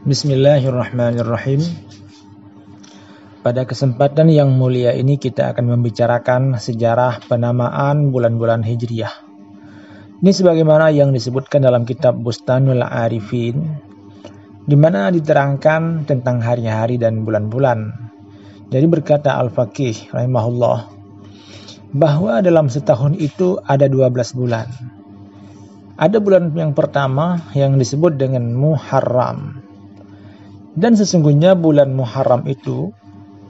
Bismillahirrahmanirrahim. Pada kesempatan yang mulia ini kita akan membicarakan sejarah penamaan bulan-bulan Hijriyah. Ini sebagaimana yang disebutkan dalam kitab Bustanul Arifin, di mana diterangkan tentang hari-hari dan bulan-bulan. Jadi berkata Al-Faqih rahimahullah bahwa dalam setahun itu ada 12 bulan. Ada bulan yang pertama yang disebut dengan Muharram. Dan sesungguhnya bulan Muharram itu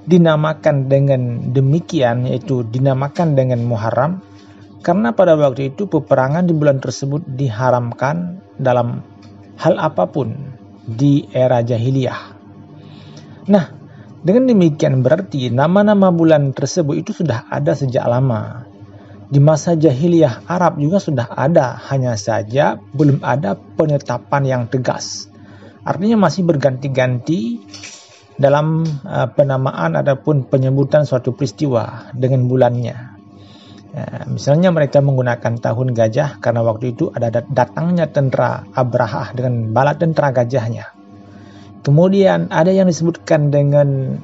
dinamakan dengan demikian, yaitu dinamakan dengan Muharram karena pada waktu itu peperangan di bulan tersebut diharamkan dalam hal apapun di era jahiliyah. Nah, dengan demikian berarti nama-nama bulan tersebut itu sudah ada sejak lama. Di masa jahiliyah Arab juga sudah ada, hanya saja belum ada penetapan yang tegas. Artinya masih berganti-ganti dalam penamaan ataupun penyebutan suatu peristiwa dengan bulannya. Misalnya mereka menggunakan tahun gajah karena waktu itu ada datangnya tentara Abrahah dengan bala tentara gajahnya. Kemudian ada yang disebutkan dengan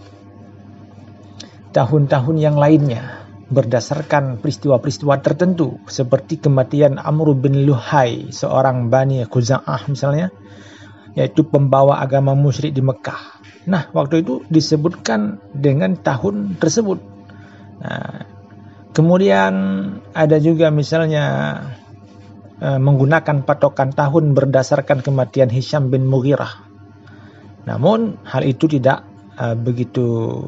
tahun-tahun yang lainnya berdasarkan peristiwa-peristiwa tertentu seperti kematian Amr bin Luhai, seorang Bani Khuza'ah misalnya, yaitu pembawa agama musyrik di Mekah. Nah, waktu itu disebutkan dengan tahun tersebut. Nah, kemudian ada juga misalnya menggunakan patokan tahun berdasarkan kematian Hisham bin Mughirah. Namun hal itu tidak begitu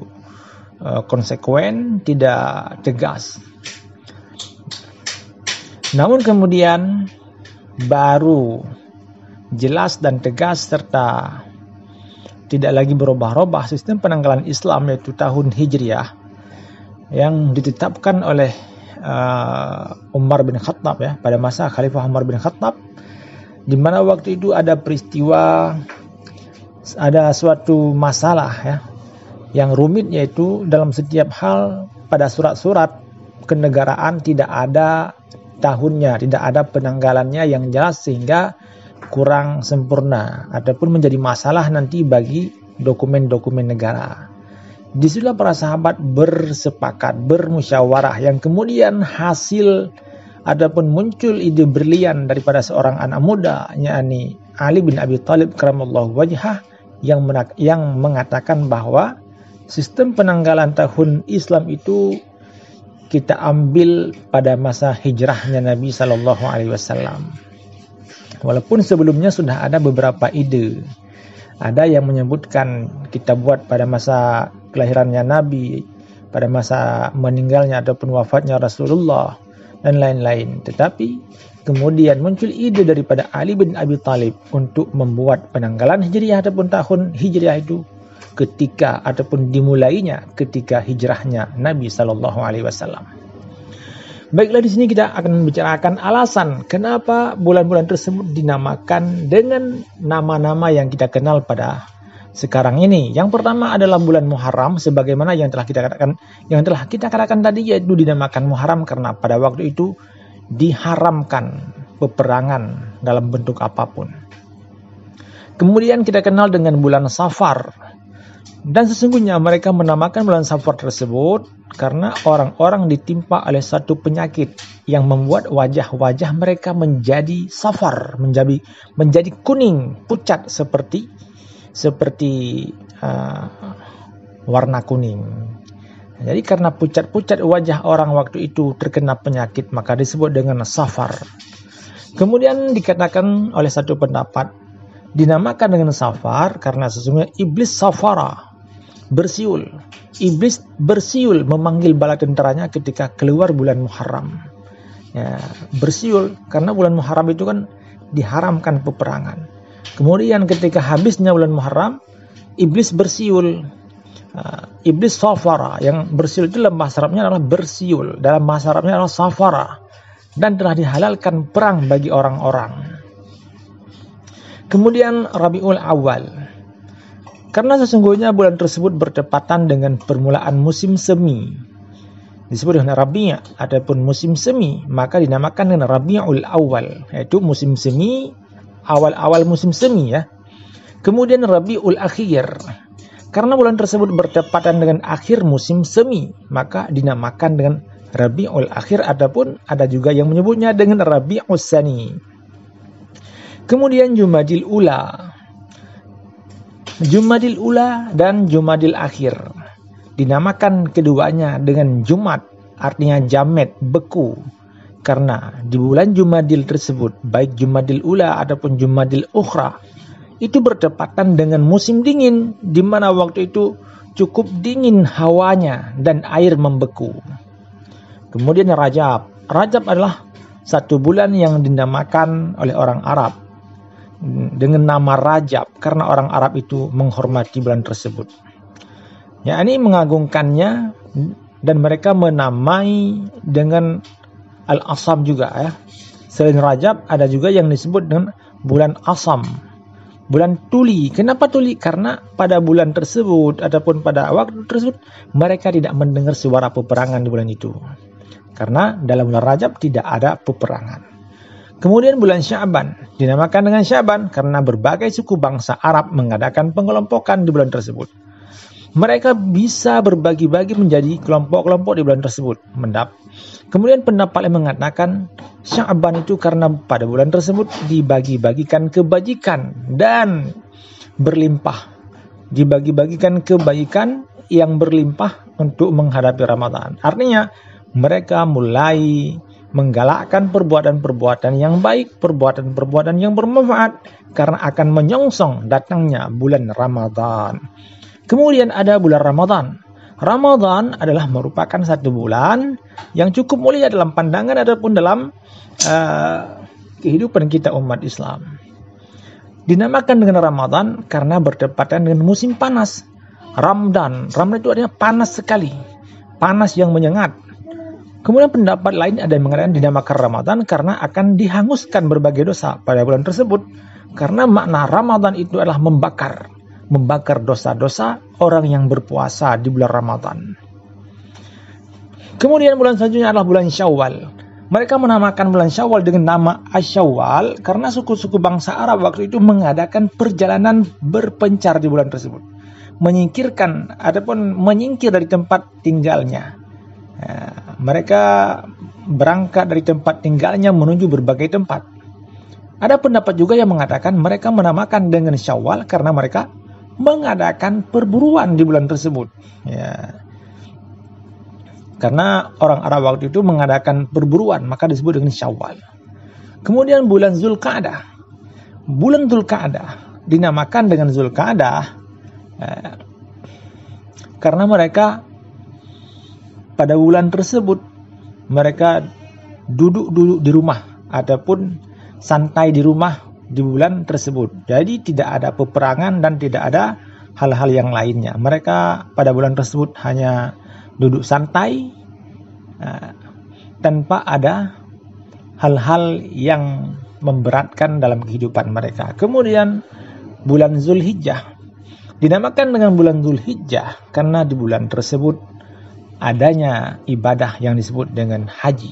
konsekuen, tidak tegas. Namun kemudian baru jelas dan tegas serta tidak lagi berubah-ubah sistem penanggalan Islam, yaitu tahun Hijriyah yang ditetapkan oleh Umar bin Khattab pada masa Khalifah Umar bin Khattab, di mana waktu itu ada peristiwa, ada suatu masalah yang rumit, yaitu dalam setiap hal pada surat-surat kenegaraan tidak ada tahunnya, tidak ada penanggalannya yang jelas sehingga kurang sempurna ataupun menjadi masalah nanti bagi dokumen-dokumen negara. Disitulah para sahabat bersepakat, bermusyawarah, yang kemudian hasil ataupun muncul ide brilian daripada seorang anak muda, yakni Ali bin Abi Thalib karamallahu wajhah, yang mengatakan bahwa sistem penanggalan tahun Islam itu kita ambil pada masa hijrahnya Nabi Sallallahu Alaihi Wasallam. Walaupun sebelumnya sudah ada beberapa ide, ada yang menyebutkan kita buat pada masa kelahirannya Nabi, pada masa meninggalnya ataupun wafatnya Rasulullah dan lain-lain. Tetapi kemudian muncul ide daripada Ali bin Abi Thalib untuk membuat penanggalan Hijriah ataupun tahun Hijriah itu ketika ataupun dimulainya ketika hijrahnya Nabi Sallallahu Alaihi Wasallam. Baiklah, di sini kita akan membicarakan alasan kenapa bulan-bulan tersebut dinamakan dengan nama-nama yang kita kenal pada sekarang ini. Yang pertama adalah bulan Muharram, sebagaimana yang telah kita katakan tadi, yaitu dinamakan Muharram karena pada waktu itu diharamkan peperangan dalam bentuk apapun. Kemudian kita kenal dengan bulan Safar. Dan sesungguhnya mereka menamakan bulan Safar tersebut karena orang-orang ditimpa oleh satu penyakit yang membuat wajah-wajah mereka menjadi safar, menjadi kuning, pucat seperti warna kuning. Jadi karena pucat-pucat wajah orang waktu itu terkena penyakit, maka disebut dengan safar. Kemudian dikatakan oleh satu pendapat dinamakan dengan safar karena sesungguhnya iblis safara, bersiul. Iblis bersiul memanggil bala tentaranya ketika keluar bulan Muharram. Bersiul karena bulan Muharram itu kan diharamkan peperangan. Kemudian ketika habisnya bulan Muharram, iblis bersiul. Iblis safara, yang bersiul itu dalam bahasa Arabnya adalah bersiul, dalam bahasa Arabnya adalah safara, dan telah dihalalkan perang bagi orang-orang. Kemudian Rabiul Awal, karena sesungguhnya bulan tersebut bertepatan dengan permulaan musim semi, disebut dengan Rabi' ataupun musim semi, maka dinamakan dengan Rabiul Awal, yaitu musim semi, awal-awal musim semi Kemudian Rabiul Akhir. Karena bulan tersebut bertepatan dengan akhir musim semi, maka dinamakan dengan Rabiul Akhir, ataupun ada juga yang menyebutnya dengan Rabiul Tsani. Kemudian Jumadil Ula. Jumadil Ula dan Jumadil Akhir. Dinamakan keduanya dengan Jumad, artinya jamet, beku. Karena di bulan Jumadil tersebut, baik Jumadil Ula ataupun Jumadil Ukhra, itu bertepatan dengan musim dingin, di mana waktu itu cukup dingin hawanya dan air membeku. Kemudian Rajab. Rajab adalah satu bulan yang dinamakan oleh orang Arab dengan nama Rajab, karena orang Arab itu menghormati bulan tersebut. Ya, ini mengagungkannya, dan mereka menamai dengan Al-Asam juga ya. Selain Rajab ada juga yang disebut dengan bulan Asam. Bulan Tuli. Kenapa Tuli? Karena pada bulan tersebut ataupun pada waktu tersebut mereka tidak mendengar suara peperangan di bulan itu. Karena dalam bulan Rajab tidak ada peperangan. Kemudian bulan Sya'ban. Dinamakan dengan Sya'ban karena berbagai suku bangsa Arab mengadakan pengelompokan di bulan tersebut. Mereka bisa berbagi-bagi menjadi kelompok-kelompok di bulan tersebut. Kemudian pendapat yang mengatakan Sya'ban itu karena pada bulan tersebut dibagi-bagikan kebajikan dan berlimpah. Dibagi-bagikan kebaikan yang berlimpah untuk menghadapi Ramadan. Artinya mereka mulai menggalakkan perbuatan-perbuatan yang baik, perbuatan-perbuatan yang bermanfaat karena akan menyongsong datangnya bulan Ramadan. Kemudian ada bulan Ramadan. Ramadan adalah merupakan satu bulan yang cukup mulia dalam pandangan ataupun dalam kehidupan kita umat Islam. Dinamakan dengan Ramadan karena bertepatan dengan musim panas. Ramadan itu artinya panas sekali, panas yang menyengat. Kemudian pendapat lain ada yang mengatakan dinamakan Ramadan karena akan dihanguskan berbagai dosa pada bulan tersebut. Karena makna Ramadan itu adalah membakar dosa-dosa orang yang berpuasa di bulan Ramadan. Kemudian bulan selanjutnya adalah bulan Syawal. Mereka menamakan bulan Syawal dengan nama Asyawal karena suku-suku bangsa Arab waktu itu mengadakan perjalanan berpencar di bulan tersebut. Menyingkir dari tempat tinggalnya. Mereka berangkat dari tempat tinggalnya menuju berbagai tempat. Ada pendapat juga yang mengatakan mereka menamakan dengan Syawal karena mereka mengadakan perburuan di bulan tersebut. Ya. Karena orang Arab waktu itu mengadakan perburuan, maka disebut dengan Syawal. Kemudian bulan Zulqa'dah. Bulan Zulqa'dah dinamakan dengan Zulqa'dah karena mereka pada bulan tersebut mereka duduk di rumah ataupun santai di rumah di bulan tersebut. Jadi tidak ada peperangan dan tidak ada hal-hal yang lainnya. Mereka pada bulan tersebut hanya duduk santai tanpa ada hal-hal yang memberatkan dalam kehidupan mereka. Kemudian bulan Zulhijjah. Dinamakan dengan bulan Zulhijjah karena di bulan tersebut adanya ibadah yang disebut dengan haji.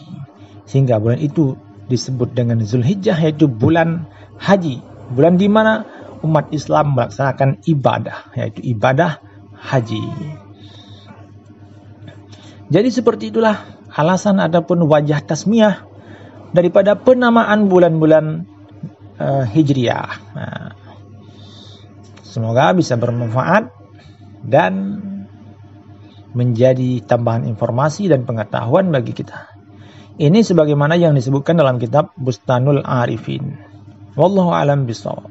Sehingga bulan itu disebut dengan Zulhijjah, yaitu bulan haji. Bulan di mana umat Islam melaksanakan ibadah, yaitu ibadah haji. Jadi seperti itulah alasan ataupun wajah tasmiyah daripada penamaan bulan-bulan Hijriah. Semoga bisa bermanfaat dan menjadi tambahan informasi dan pengetahuan bagi kita. Ini sebagaimana yang disebutkan dalam kitab Bustanul Arifin. Wallahu a'lam bishawab.